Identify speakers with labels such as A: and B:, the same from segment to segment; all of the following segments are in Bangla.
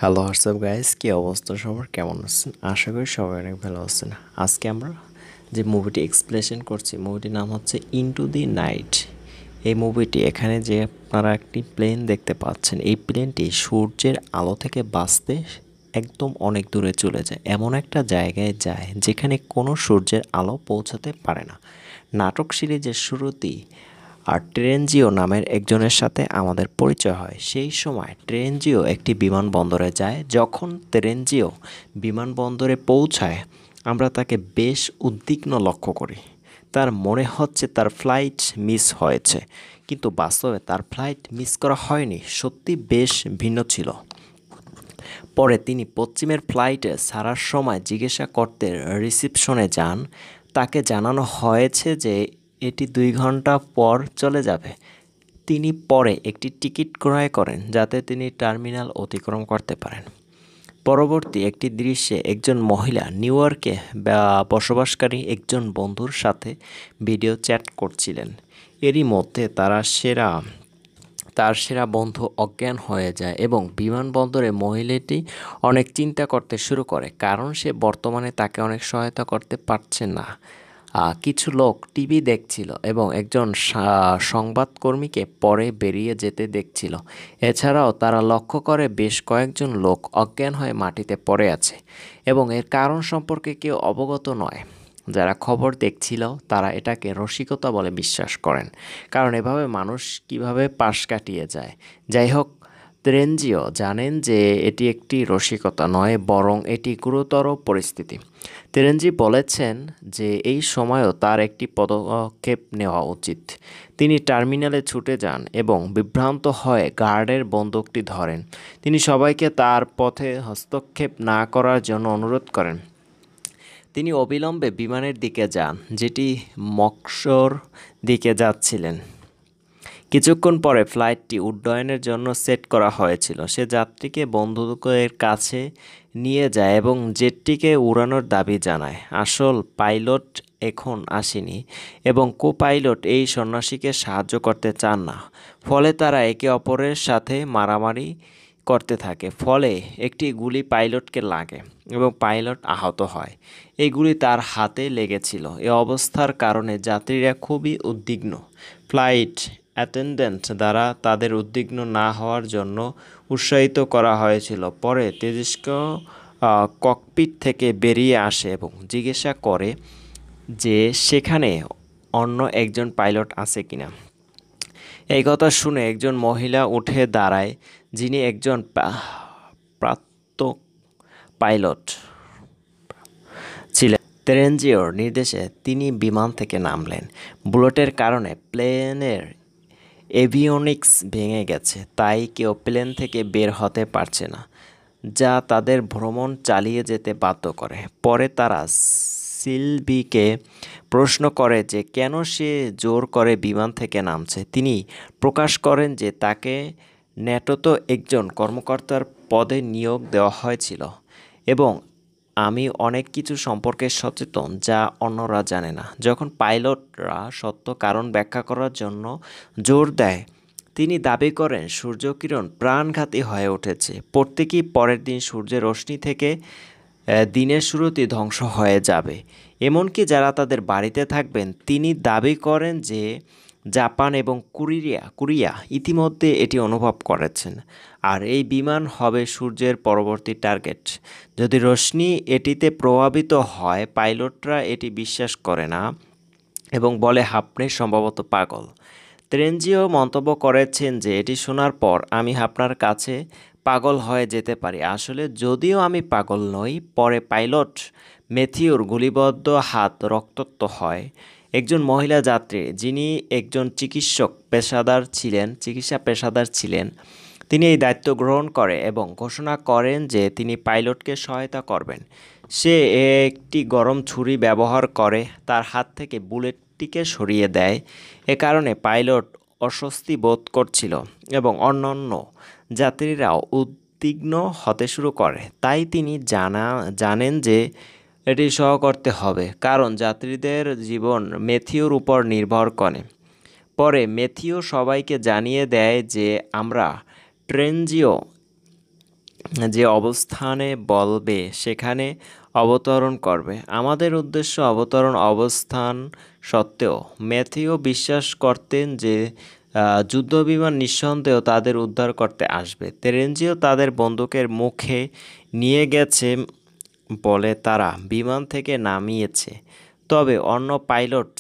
A: হ্যালো হোয়াটসঅ্যাপ গাইস, কী অবস্থা সবার, কেমন আছেন? আশা করি সবাই অনেক ভালো আছেন। আজকে আমরা যে মুভিটি এক্সপ্লেনেশন করছি, মুভিটির নাম হচ্ছে ইনটু দি নাইট। এই মুভিটি এখানে যে আপনারা একটি প্লেন দেখতে পাচ্ছেন, এই প্লেনটি সূর্যের আলো থেকে বাঁচতে একদম অনেক দূরে চলে যায়, এমন একটা জায়গায় যায় যেখানে কোনো সূর্যের আলো পৌঁছাতে পারে না। নাটক সিরিজের শুরুতেই ট্রেনজিও নামের একজনের সাথে আমাদের পরিচয় হয়। সেই সময় ট্রেনজিও একটি বিমানবন্দরে যায়। যখন ট্রেনজিও বিমানবন্দরে পৌঁছায়, আমরা তাকে বেশ উদ্বিগ্ন লক্ষ্য করি। তার মনে হচ্ছে তার ফ্লাইট মিস হয়েছে, কিন্তু বাস্তবে তার ফ্লাইট মিস করা হয়নি, সত্যি বেশ ভিন্ন ছিল। পরে তিনি পশ্চিমের ফ্লাইটে ছাড়ার সময় জিজ্ঞাসা করতে রিসিপশনে যান। তাকে জানানো হয়েছে যে এটি 2 ঘন্টা পর চলে যাবে। তিনি পরে একটি টিকিট ক্রয় করেন যাতে তিনি টার্মিনাল অতিক্রম করতে পারেন। পরবর্তী একটি দৃশ্যে একজন মহিলা নিউ ইয়র্কে বসবাসকারী একজন বন্ধুর সাথে ভিডিও চ্যাট করছিলেন। এরই মধ্যে তার সেরা বন্ধু অজ্ঞান হয়ে যায় এবং বিমানবন্দরে মহিলাটি অনেক চিন্তা করতে শুরু করে, কারণ সে বর্তমানে তাকে অনেক সহায়তা করতে পারছে না। কিছু লোক টিভি দেখছিল এবং একজন সংবাদকর্মীকে পরে বেরিয়ে যেতে দেখছিল। এছাড়াও তারা লক্ষ্য করে বেশ কয়েকজন লোক অজ্ঞান হয়ে মাটিতে পড়ে আছে এবং এর কারণ সম্পর্কে কেউ অবগত নয়। যারা খবর দেখছিল তারা এটাকে রসিকতা বলে বিশ্বাস করেন, কারণ এভাবে মানুষ কিভাবে পাশ কাটিয়ে যায়। যাই হোক, তেরেনজিও জানেন যে এটি একটি রসিকতা নয়, বরং এটি গুরুতর পরিস্থিতি। তেরেনজি বলেছেন যে এই সময়ও তার একটি পদক্ষেপ নেওয়া উচিত। তিনি টার্মিনালে ছুটে যান এবং বিভ্রান্ত হয়ে গার্ডের বন্দুকটি ধরেন। তিনি সবাইকে তার পথে হস্তক্ষেপ না করার জন্য অনুরোধ করেন। তিনি অবিলম্বে বিমানের দিকে যান, যেটি মস্কোর দিকে যাচ্ছিলেন। কিছুক্ষণ পরে ফ্লাইটটি উড্ডয়নের জন্য সেট করা হয়েছিল। সে যাত্রীকে বন্দুকের কাছে নিয়ে যায় এবং জেটটিকে উড়ানোর দাবি জানায়। আসল পাইলট এখন আসেনি এবং কো-পাইলট এই সন্ন্যাসীকে সাহায্য করতে চান না। ফলে তারা একে অপরের সাথে মারামারি করতে থাকে। ফলে একটি গুলি পাইলটকে লাগে এবং পাইলট আহত হয়। এই গুলি তার হাতে লেগেছিল। এ অবস্থার কারণে যাত্রীরা খুবই উদ্বিগ্ন। ফ্লাইট অ্যাটেন্ডেন্ট দ্বারা তাদের উদ্বিগ্ন না হওয়ার জন্য উৎসাহিত করা হয়েছিল। পরে তেজস্ক ককপিট থেকে বেরিয়ে আসে এবং জিজ্ঞাসা করে যে সেখানে অন্য একজন পাইলট আছে কিনা। এই কথা শুনে একজন মহিলা উঠে দাঁড়ায়, যিনি একজন প্রাক্তন পাইলট ছিলেন। তেরেনজিওর নির্দেশে তিনি বিমান থেকে নামলেন। বুলেটের কারণে প্লেনের এভিওনিক্স ভেঙে গেছে, তাই কেউ প্লেন থেকে বের হতে পারছে না, যা তাদের ভ্রমণ চালিয়ে যেতে বাধ্য করে। পরে তারা সিলভিকে প্রশ্ন করে যে কেন সে জোর করে বিমান থেকে নামছে। তিনি প্রকাশ করেন যে তাকে ন্যাটোতে একজন কর্মকর্তার পদে নিয়োগ দেওয়া হয়েছিল এবং আমি অনেক কিছু সম্পর্কে সচেতন যা অন্যরা জানে না। যখন পাইলটরা সত্য কারণ ব্যাখ্যা করার জন্য জোর দেয়, তিনি দাবি করেন সূর্যকিরণ প্রাণঘাতী হয়ে উঠেছে। প্রত্যেকেই পরের দিন সূর্যের রশ্মি থেকে দিনের শুরুতেই ধ্বংস হয়ে যাবে, এমনকি যারা তাদের বাড়িতে থাকবেন। তিনি দাবি করেন যে জাপান এবং কোরিয়া ইতিমধ্যে এটি অনুভব করেছেন, আর এই বিমান হবে সূর্যের পরবর্তী টার্গেট। যদি রশ্মি এটিতে প্রভাবিত হয়, পাইলটরা এটি বিশ্বাস করে না এবং বলে হাঁপড়ে সম্ভবত পাগল। তেরেনজিও মন্তব্য করেছেন যে এটি শোনার পর আমি আপনার কাছে পাগল হয়ে যেতে পারি। আসলে যদিও আমি পাগল নই। পরে পাইলট ম্যাথিউর গুলিবদ্ধ হাত রক্তাক্ত হয়। একজন মহিলা যাত্রী, যিনি একজন চিকিৎসা পেশাদার ছিলেন, তিনি এই দায়িত্ব গ্রহণ করে এবং ঘোষণা করেন যে তিনি পাইলটকে সহায়তা করবেন। সে একটি গরম ছুরি ব্যবহার করে তার হাত থেকে বুলেটটিকে সরিয়ে দেয়। এ কারণে পাইলট অস্বস্তি বোধ করছিল এবং অন্যান্য যাত্রীরাও উদ্বিগ্ন হতে শুরু করে। তাই তিনি জানেন যে এটি সহ করতে হবে, কারণ যাত্রীদের জীবন ম্যাথিউর উপর নির্ভর করে। পরে ম্যাথিউ সবাইকে জানিয়ে দেয় যে আমরা ট্রেনজিও যে অবস্থানে বলবে সেখানে অবতরণ করবে। আমাদের উদ্দেশ্য অবতরণ অবস্থান সত্ত্বেও ম্যাথিউ বিশ্বাস করতেন যে যুদ্ধবিমান নিঃসন্দেহ তাদের উদ্ধার করতে আসবে। তেরেঞ্জিও তাদের বন্দুকের মুখে নিয়ে গেছে বলে তারা বিমান থেকে নামিয়েছে। তবে অন্য পাইলট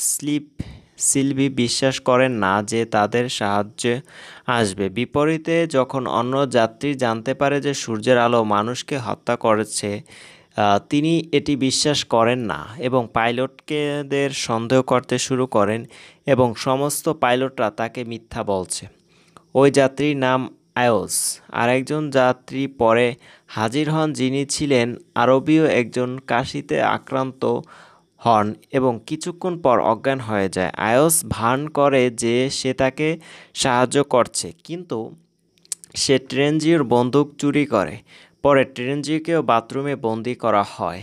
A: সিলভি বিশ্বাস করেন না যে তাদের সাহায্যে আসবে। বিপরীতে যখন অন্য যাত্রী জানতে পারে যে সূর্যের আলো মানুষকে হত্যা করেছে, তিনি এটি বিশ্বাস করেন না এবং পাইলটকেদের সন্দেহ করতে শুরু করেন এবং সমস্ত পাইলটরা তাকে মিথ্যা বলছে। ওই যাত্রীর নাম আয়োস। আরেকজন যাত্রী পরে হাজির হন যিনি ছিলেন আরবীয় একজন কাশিতে আক্রান্ত হন এবং কিছুক্ষণ পর অজ্ঞান হয়ে যায়। আয়োস ভান করে যে সে তাকে সাহায্য করছে, কিন্তু সে ট্রেনজিওর বন্দুক চুরি করে। পরে ট্রেনজিওকেও বাথরুমে বন্দি করা হয়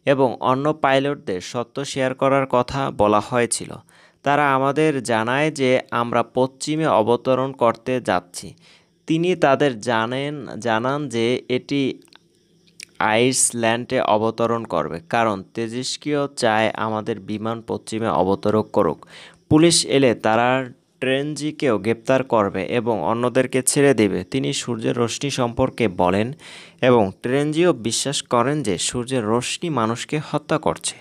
A: এবং অন্য পাইলটদের সত্য শেয়ার করার কথা বলা হয়েছিল। তারা আমাদের জানায় যে আমরা পশ্চিমে অবতরণ করতে যাচ্ছি। তিনি তাদের জানান যে এটি আইসল্যান্ডে অবতরণ করবে কারণ তেজস্ক্রিয় চায় আমাদের বিমান পশ্চিমে অবতরণ করুক। পুলিশ এলে তারা ট্রেনজিকেও গ্রেপ্তার করবে এবং অন্যদেরকে ছেড়ে দেবে। তিনি সূর্যের রশ্মি সম্পর্কে বলেন এবং ট্রেনজিও বিশ্বাস করেন যে সূর্যের রশ্মি মানুষকে হত্যা করছে।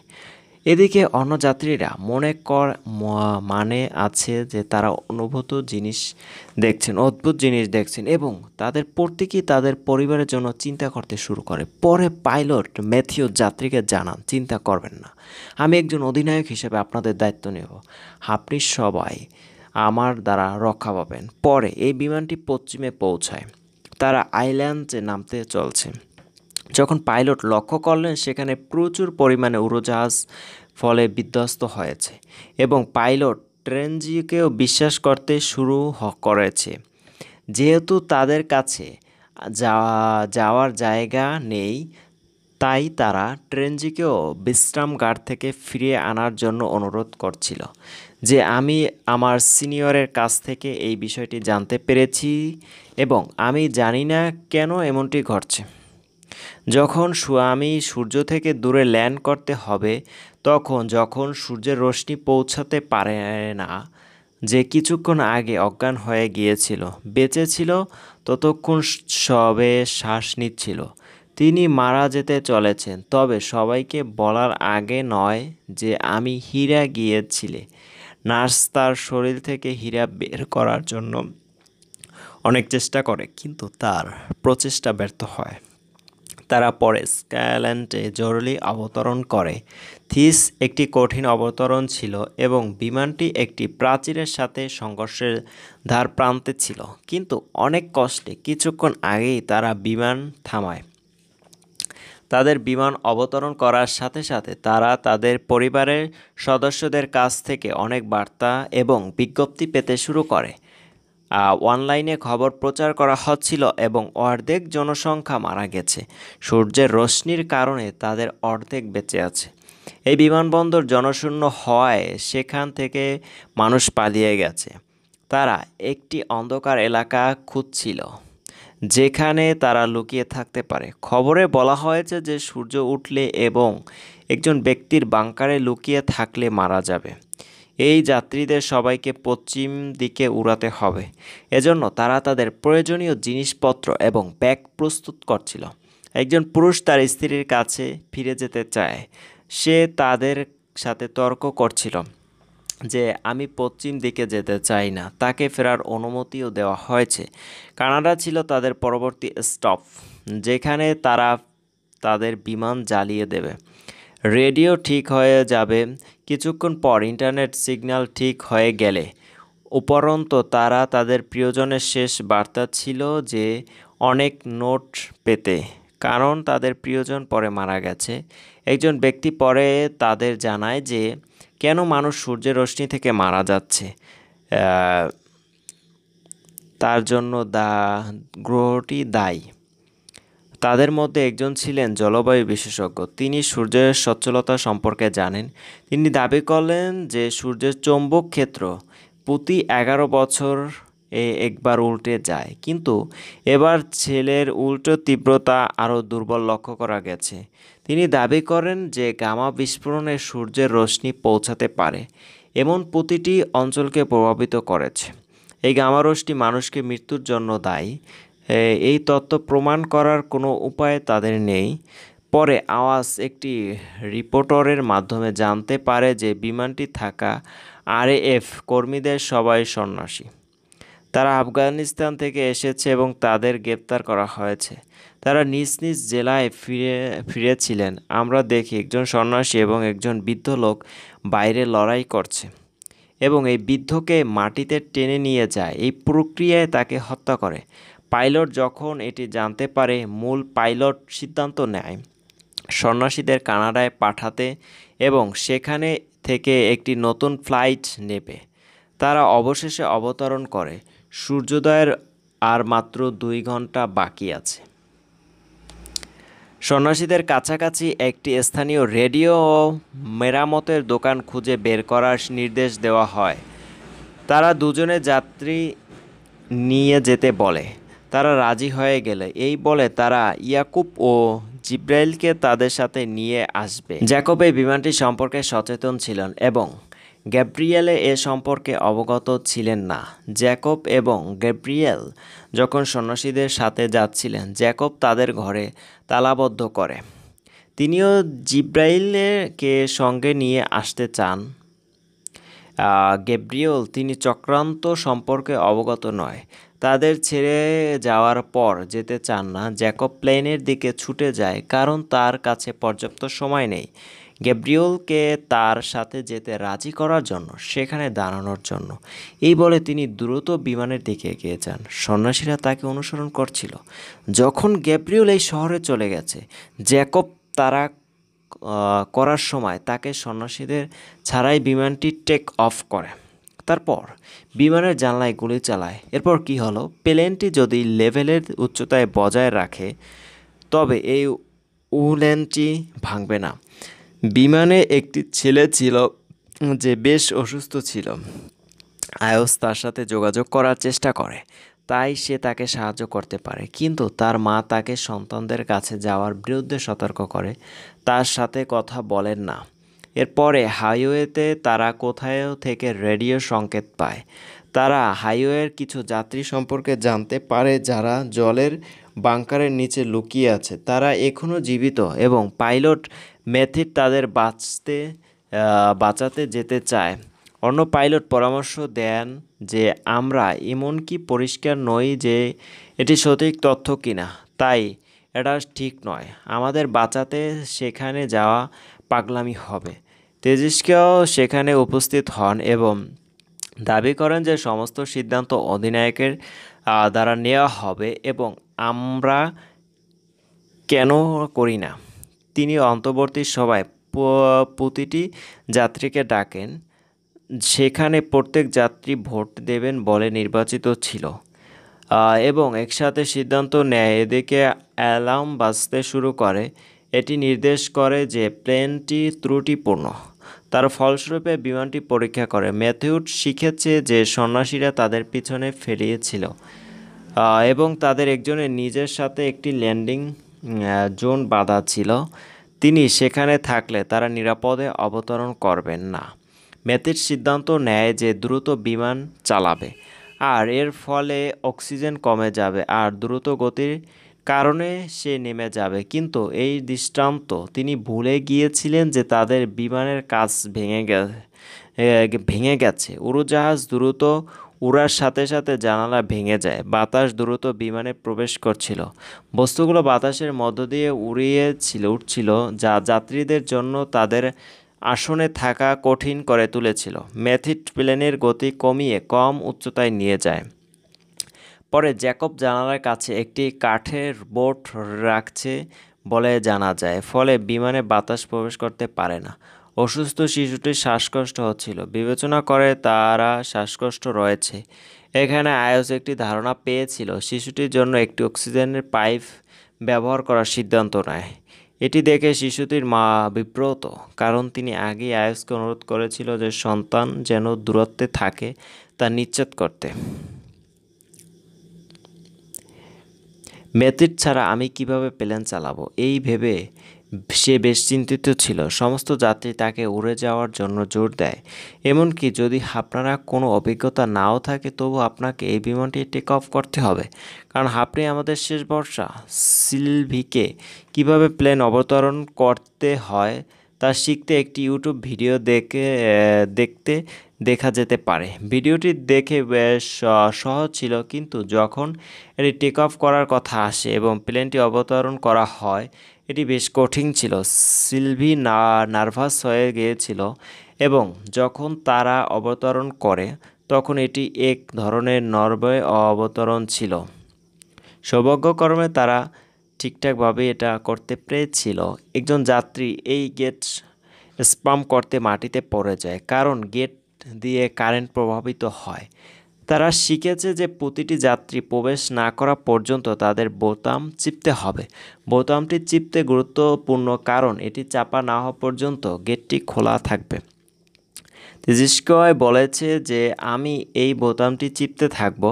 A: এদিকে অন্য যাত্রীরা মানে আছে যে তারা অদ্ভুত জিনিস দেখছেন এবং তাদের প্রত্যেকেই তাদের পরিবারের জন্য চিন্তা করতে শুরু করে। পরে পাইলট ম্যাথিউ যাত্রীকে জানান, চিন্তা করবেন না, আমি একজন অধিনায়ক হিসেবে আপনাদের দায়িত্ব নেব, আপনি সবাই আমার দ্বারা রক্ষা পাবেন। পরে এই বিমানটি পশ্চিমে পৌঁছায়। তারা আইল্যান্ডে নামতে চলছে। যখন পাইলট লক্ষ্য করলেন সেখানে প্রচুর পরিমাণে উড়োজাহাজ ফলে বিধ্বস্ত হয়েছে এবং পাইলট ট্রেনজিকেও বিশ্বাস করতে শুরু করেছে। যেহেতু তাদের কাছে যাওয়ার জায়গা নেই, তাই তারা ট্রেনজিকেও বিশ্রামাগার থেকে ফিরিয়ে আনার জন্য অনুরোধ করছিল যে আমি আমার সিনিয়রের কাছ থেকে এই বিষয়টি জানতে পেরেছি এবং আমি জানি না কেন এমনটি ঘটছে। যখন আমি সূর্য থেকে দূরে ল্যান্ড করতে হবে যখন সূর্যের রশ্মি পৌঁছাতে পারে না, যে কিছুক্ষণ আগে অজ্ঞান হয়ে গিয়েছিল বেঁচে ছিল ততক্ষণ সবে শ্বাস নিচ্ছিল, তিনি মারা যেতে চলেছেন। তবে সবাইকে বলার আগে নয় যে আমি হীরা গিয়েছিলে। নার্স তার শরীর থেকে হীরা বের করার জন্য অনেক চেষ্টা করে কিন্তু তার প্রচেষ্টা ব্যর্থ হয়। তারা পরে স্কাইল্যান্ডে জরুরি অবতরণ করে। থিস একটি কঠিন অবতরণ ছিল এবং বিমানটি একটি প্রাচীরের সাথে সংঘর্ষের ধার প্রান্তে ছিল, কিন্তু অনেক কষ্টে কিছুক্ষণ আগেই তারা বিমান থামায়। তাদের বিমান অবতরণ করার সাথে সাথে তারা তাদের পরিবারের সদস্যদের কাছ থেকে অনেক বার্তা এবং বিজ্ঞপ্তি পেতে শুরু করে। অনলাইনে খবর প্রচার করা হচ্ছিল এবং অর্ধেক জনসংখ্যা মারা গেছে। সূর্যের রশ্মির কারণে তাদের অর্ধেক বেঁচে আছে। এই বিমানবন্দর জনশূন্য হওয়ায় সেখান থেকে মানুষ পালিয়ে গেছে। তারা একটি অন্ধকার এলাকা খুঁজছিল যেখানে তারা লুকিয়ে থাকতে পারে। খবরে বলা হয়েছে যে সূর্য উঠলে এবং একজন ব্যক্তির বাংকারে লুকিয়ে থাকলে মারা যাবে। এই যাত্রীদের সবাইকে পশ্চিম দিকে উড়াতে হবে। এজন্য তারা তাদের প্রয়োজনীয় জিনিসপত্র এবং ব্যাগ প্রস্তুত করছিল। একজন পুরুষ তার স্ত্রীর কাছে ফিরে যেতে চায়। সে তাদের সাথে তর্ক করছিল যে আমি পশ্চিম দিকে যেতে চাই না। তাকে ফেরার অনুমতিও দেওয়া হয়েছে। কানাডা ছিল তাদের পরবর্তী স্টপ, যেখানে তারা তাদের বিমান জ্বালিয়ে দেবে। রেডিও ঠিক হয়ে যাবে কিছুক্ষণ পর। ইন্টারনেট সিগন্যাল ঠিক হয়ে গেলে উপরন্তু তারা তাদের প্রিয়জনের শেষ বার্তা ছিল যে অনেক নোট পেতে, কারণ তাদের প্রিয়জন পরে মারা গেছে। একজন ব্যক্তি পরে তাদের জানায় যে কেন মানুষ সূর্যের রশ্মি থেকে মারা যাচ্ছে, তার জন্য গ্রহটি দায়ী। তাদের মধ্যে একজন ছিলেন জলবায়ু বিশেষজ্ঞ। তিনি সূর্যের সচ্ছলতা সম্পর্কে জানেন। তিনি দাবি করলেন যে সূর্যের চৌম্বক ক্ষেত্র প্রতি 11 বছর একবার উল্টে যায়, কিন্তু এবার ছেলের উল্টো তীব্রতা আরও দুর্বল লক্ষ্য করা গেছে। তিনি দাবি করেন যে গামা বিস্ফোরণে সূর্যের রশ্মি পৌঁছাতে পারে এমন প্রতিটি অঞ্চলকে প্রভাবিত করেছে। এই গামা রশ্মি মানুষকে মৃত্যুর জন্য দায়ী। এই তত্ত্ব প্রমাণ করার কোনো উপায় তাদের নেই। পরে আওয়াজ একটি রিপোর্টারের মাধ্যমে জানতে পারে যে বিমানটি থাকা আরএএফ কর্মীদের সবাই সন্ন্যাসী। তারা আফগানিস্তান থেকে এসেছে এবং তাদের গ্রেপ্তার করা হয়েছে। তারা নিজ নিজ জেলায় ফিরেছিলেন। আমরা দেখি একজন সন্ন্যাসী এবং একজন বৃদ্ধ লোক বাইরে লড়াই করছে এবং এই বৃদ্ধকে মাটিতে টেনে নিয়ে যায়। এই প্রক্রিয়ায় তাকে হত্যা করে। পাইলট যখন এটি জানতে পারে, মূল পাইলট সিদ্ধান্ত নেয় সন্ন্যাসীদের কানাডায় পাঠাতে এবং সেখানে থেকে একটি নতুন ফ্লাইট নেবে। তারা অবশেষে অবতরণ করে। সূর্যোদয়ের আর মাত্র 2 ঘন্টা বাকি আছে। সন্ন্যাসীদের কাছাকাছি একটি স্থানীয় রেডিও ও মেরামতের দোকান খুঁজে বের করার নির্দেশ দেওয়া হয়। তারা দুজনে যাত্রী নিয়ে যেতে বলে। তারা রাজি হয়ে গেলে এই বলে তারা ইয়াকুব ও জিব্রাইলকে তাদের সাথে নিয়ে আসবে। জ্যাকব এই বিমানটি সম্পর্কে সচেতন ছিলেন এবং গ্যাব্রিয়েলে এ সম্পর্কে অবগত ছিলেন না। জ্যাকব এবং গ্যাব্রিয়েল যখন সন্ন্যাসীদের সাথে যাচ্ছিলেন, জ্যাকব তাদের ঘরে তালাবদ্ধ করে। তিনিও জিব্রাইলকে সঙ্গে নিয়ে আসতে চান। গ্যাব্রিয়েল তিনি চক্রান্ত সম্পর্কে অবগত নয়। তাদের ছেড়ে যাওয়ার পর যেতে চান না। জ্যাকব প্লেনের দিকে ছুটে যায় কারণ তার কাছে পর্যাপ্ত সময় নেই গ্যাব্রিয়েলকে তার সাথে যেতে রাজি করার জন্য, সেখানে দাঁড়ানোর জন্য। এই বলে তিনি দ্রুত বিমানের দিকে এগিয়ে যান। সন্ন্যাসীরা তাকে অনুসরণ করছিল। যখন গ্যাব্রিয়েল এই শহরে চলে গেছে, জ্যাকব তারা করার সময় তাকে সন্ন্যাসীদের ছাড়াই বিমানটি টেক অফ করে। তারপর বিমানের জানলায় গুলি চালায়। এরপর কি হলো? প্লেনটি যদি লেভেলের উচ্চতায় বজায় রাখে তবে এই উলেনটি ভাঙবে না। বিমানে একটি ছেলে ছিল যে বেশ অসুস্থ ছিল। আয়স তার সাথে যোগাযোগ করার চেষ্টা করে, তাই সে তাকে সাহায্য করতে পারে, কিন্তু তার মা তাকে সন্তানদের কাছে যাওয়ার বিরুদ্ধে সতর্ক করে, তার সাথে কথা বলেন না। এরপরে হাইওয়েতে তারা কোথাও থেকে রেডিও সংকেত পায়। তারা হাইওয়ের কিছু যাত্রী সম্পর্কে জানতে পারে যারা জলের বাংকারের নিচে লুকিয়ে আছে। তারা এখনও জীবিত এবং পাইলট ম্যাথিউ তাদের বাঁচাতে যেতে চায়। অন্য পাইলট পরামর্শ দেন যে আমরা এমনকি পরিষ্কার নই যে এটি সঠিক তথ্য কিনা, তাই এটা ঠিক নয়। আমাদের বাঁচাতে সেখানে যাওয়া পাগলামি হবে। তেজিস্কেও সেখানে উপস্থিত হন এবং দাবি করেন যে সমস্ত সিদ্ধান্ত অধিনায়কের দ্বারা নেওয়া হবে এবং আমরা কেন করি না। তিনি অন্তর্বর্তী সভায় প্রতিটি যাত্রীকে ডাকেন। সেখানে প্রত্যেক যাত্রী ভোট দেবেন বলে নির্বাচিত ছিল এবং একসাথে সিদ্ধান্ত নেয়। এদিকে অ্যালার্ম বাজতে শুরু করে। এটি নির্দেশ করে যে প্লেনটি ত্রুটিপূর্ণ। তার ফলস্বরূপে বিমানটি পরীক্ষা করে। ম্যাথিউ শিখেছে যে সন্ন্যাসীরা তাদের পিছনে ফেলিয়েছিল এবং তাদের একজনের নিজের সাথে একটি ল্যান্ডিং জোন বাঁধা ছিল। তিনি সেখানে থাকলে তারা নিরাপদে অবতরণ করবেন না। ম্যাথিউ সিদ্ধান্ত নেয় যে দ্রুত বিমান চালাবে, আর এর ফলে অক্সিজেন কমে যাবে আর দ্রুত গতির কারণে সে নেমে যাবে। কিন্তু এই দৃষ্টান্ত তিনি ভুলে গিয়েছিলেন যে তাদের বিমানের কাচ ভেঙে গেছে। উড়োজাহাজ দ্রুত উড়ার সাথে সাথে জানালা ভেঙে যায়। বাতাস দ্রুত বিমানে প্রবেশ করছিল। বস্তুগুলো বাতাসের মধ্য দিয়ে উঠছিল, যা যাত্রীদের জন্য তাদের আসনে থাকা কঠিন করে তুলেছিল। ম্যাথিউ প্লেনের গতি কমিয়ে কম উচ্চতায় নিয়ে যায়। পরে জ্যাকব জানালার কাছে একটি কাঠের বোট রাখছে বলে জানা যায়, ফলে বিমানে বাতাস প্রবেশ করতে পারে না। অসুস্থ শিশুটির শ্বাসকষ্ট হচ্ছিল। বিবেচনা করে তারা শ্বাসকষ্ট রয়েছে। এখানে আইওস একটি ধারণা পেয়েছিল শিশুটির জন্য একটি অক্সিজেনের পাইপ ব্যবহার করার সিদ্ধান্ত নেয়। এটি দেখে শিশুটির মা বিব্রত, কারণ তিনি আগেই আইওসকে অনুরোধ করেছিল যে সন্তান যেন দূরত্বে থাকে তা নিশ্চিত করতে। ম্যাথিড ছাড়া আমি কিভাবে প্লেন চালাবো এই ভেবে সে বেশ চিন্তিত ছিল। সমস্ত যাত্রী তাকে উড়ে যাওয়ার জন্য জোর দেয়। এমনকি যদি আপনারা কোনো অভিজ্ঞতা নাও থাকে তবু আপনাকে এই বিমানটি টেক অফ করতে হবে, কারণ আপনি আমাদের শেষ ভরসা। সিলভিকে কিভাবে প্লেন অবতরণ করতে হয় তা শিখতে একটি ইউটিউব ভিডিও দেখতে দেখা যেতে পারে। ভিডিওটি দেখে বেশ সহজ ছিল, কিন্তু যখন এটি টেক অফ করার কথা আসে এবং প্লেনটি অবতরণ করা হয় এটি বেশ কঠিন ছিল। সিলভি নার্ভাস হয়ে গিয়েছিল এবং যখন তারা অবতরণ করে তখন এটি এক ধরনের নরবয় অবতরণ ছিল। সৌভাগ্যক্রমে তারা ঠিকঠাকভাবে এটা করতে পেরেছিল। একজন যাত্রী এই গেট স্পাম করতে মাটিতে পড়ে যায়, কারণ গেট দিয়ে কারেন্ট প্রভাবিত হয়। তারা শিখেছে যে প্রতিটি যাত্রী প্রবেশ না করা পর্যন্ত তাদের বোতাম চিপতে হবে। বোতামটি চিপতে গুরুত্বপূর্ণ, কারণ এটি চাপা না হওয়া পর্যন্ত গেটটি খোলা থাকবে। তেজিস্কয় বলেছে যে আমি এই বোতামটি চিপতে থাকব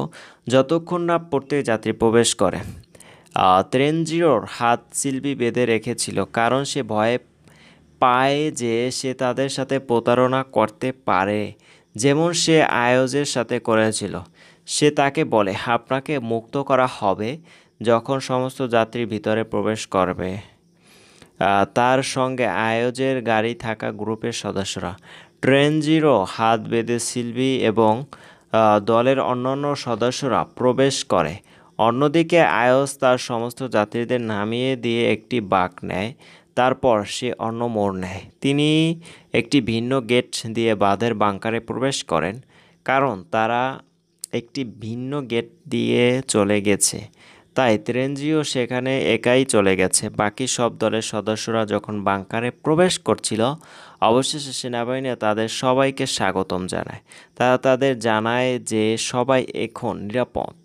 A: যতক্ষণ না প্রত্যেক যাত্রী প্রবেশ করে। ত্রেনজিওর হাত সিলভি বেঁধে রেখেছিল, কারণ সে ভয়ে পায় যে সে তাদের সাথে প্রতারণা করতে পারে, যেমন সে আয়োজের সাথে করেছিল। সে তাকে বলে আপনাকে মুক্ত করা হবে যখন সমস্ত যাত্রী ভিতরে প্রবেশ করবে। তার সঙ্গে আয়োজের গাড়ি থাকা গ্রুপের সদস্যরা। ট্রেনজিরো হাত বেঁধে সিলভি এবং দলের অন্যান্য সদস্যরা প্রবেশ করে। অন্যদিকে আয়োজ তার সমস্ত যাত্রীদের নামিয়ে দিয়ে একটি বাঁক নেয়। তারপর সে অন্য মোড় নেয়। তিনি একটি ভিন্ন গেট দিয়ে বাঁধের বাংকারে প্রবেশ করেন, কারণ তারা একটি ভিন্ন গেট দিয়ে চলে গেছে। তাই ত্রেনজিও সেখানে একাই চলে গেছে। বাকি সব দলের সদস্যরা যখন বাংকারে প্রবেশ করছিল, অবশেষে সেনাবাহিনী তাদের সবাইকে স্বাগতম জানায়। তারা তাদের জানায় যে সবাই এখন নিরাপদ।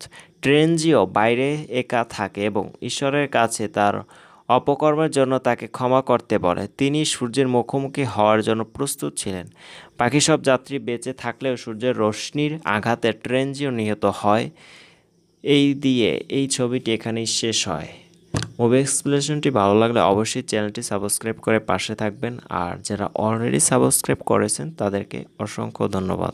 A: ত্রেনজিও বাইরে একা থাকে এবং ঈশ্বরের কাছে তার অপকর্মের জন্য তাকে ক্ষমা করতে বলে। তিনি সূর্যের মুখোমুখি হওয়ার জন্য প্রস্তুত ছিলেন। বাকি সব যাত্রী বেঁচে থাকলেও সূর্যের রশ্মির আঘাতে ট্রেনজিও নিহত হয়। এই দিয়ে এই ছবিটি এখানেই শেষ হয়। মুভি এক্সপ্লেনেশনটি ভালো লাগলে অবশ্যই চ্যানেলটি সাবস্ক্রাইব করে পাশে থাকবেন, আর যারা অলরেডি সাবস্ক্রাইব করেছেন তাদেরকে অসংখ্য ধন্যবাদ।